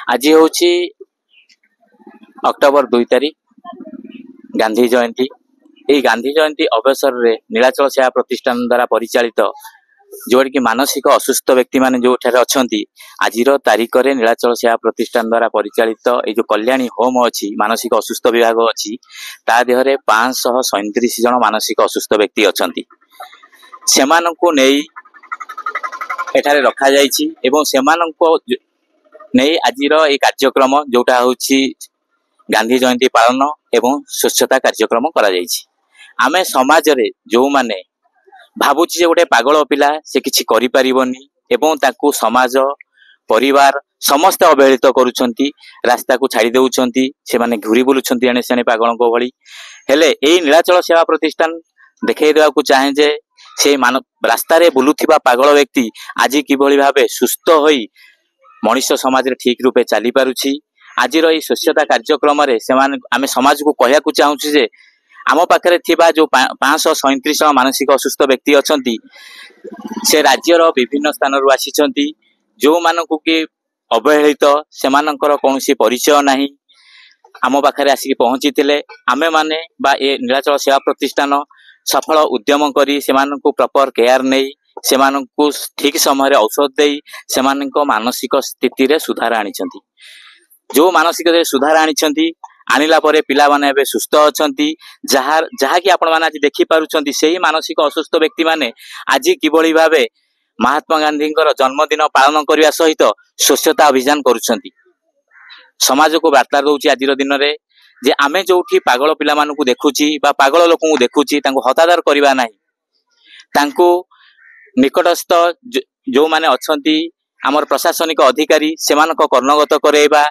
आज हूँ अक्टोबर 2 तारीख गांधी जयंती। यही गांधी जयंती अवसर में नीलाचल सेवा प्रतिष्ठान द्वारा परिचालित जोड़ कि मानसिक असुस्थ व्यक्ति मैंने जो अच्छा आज तारीख में नीलाचल सेवा प्रतिष्ठान द्वारा परिचालित ये जो कल्याणी होम अच्छी मानसिक असुस्थ विभाग अच्छी ता देहरे 537 जन मानसिक असुस्थ व्यक्ति अच्छा से एठारे रखा जाइछि एवं सेमानंको नहीं आज ये कार्यक्रम जोटा हूँ गांधी जयंती पालन एवं स्वच्छता कार्यक्रम करा जाइछि। आमे समाज रे जो माने भाबुछि जे गोटे पागल पिला से किछि करि परिबनी एवं ताकू समाज परिवार समस्त अवहेलित करूछंती रास्ता को छाड़ी देउछंती से माने घुरी बुलुछंती एने सेने पागलको भली हेले एई नीलाचल सेवा प्रतिष्ठान देखाई देवा को चाहे जे से रास्ता रे बुलुथिबा पागल व्यक्ति आज किभली भाबे सुस्थ होई मनुष्य समाज रे ठीक रूपे चली पारुछि। आज ये स्वच्छता कार्यक्रम आम समाज को कहया चाहूँ जे आम पाखे थिबा जो 537 मानसिक असुस्थ व्यक्ति अच्छा से राज्यर विभिन्न स्थान आसी जो मानकु कि अवहेलित से कौन परिचय नहीं आम पाखे आसिक पहुंची थे आमे माने बा ए नीलाचल सेवा प्रतिष्ठान सफल उद्यम करी से प्रॉपर केयर नहीं से ठीक समय औषध दे से मानसिक स्थिति रे सुधार आनी जो मानसिक सुधार आनी आनिला परे पिला माने बे सुस्थ अछंती जहा कि आपण माने आज देखि पारुछंती सेही मानसिक असुस्थ व्यक्ति माने आज किबळी भाबे महात्मा गांधी जन्मदिन पालन करने सहित स्वच्छता अभियान करुछंती। समाज को वार्ता दउची आज दिन रे जे आमे जोठी पागल पिला मानकु देखुची बा पागल लोक को देखुची तांको हतादार करबा नाही तांको निकटस्थ जो माने अछंती आमर प्रशासनिक अधिकारी सेमानक कर्णगत करेबा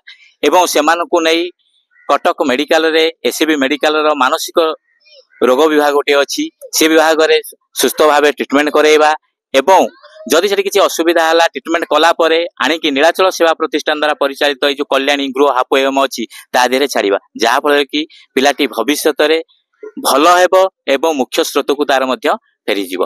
एवं सेमानकु नै कटक मेडिकल रे एसबी मेडिकल रो मानसिक रोग विभाग गोटे अच्छी से विभाग रे सुस्थ भाव ट्रिटमेंट करेबा एवं जदि से किसी असुविधा है ट्रिटमेंट कला परे आनिकी नीलाचल सेवा प्रतिष्ठान द्वारा परिचालित जो कल्याणी गृह हापो एवं अच्छी तादेहे छाड़ा जहाँफल कि पिलाटी भविष्य में भल हेब एवं मुख्य स्रोत को तार फेरीजिव।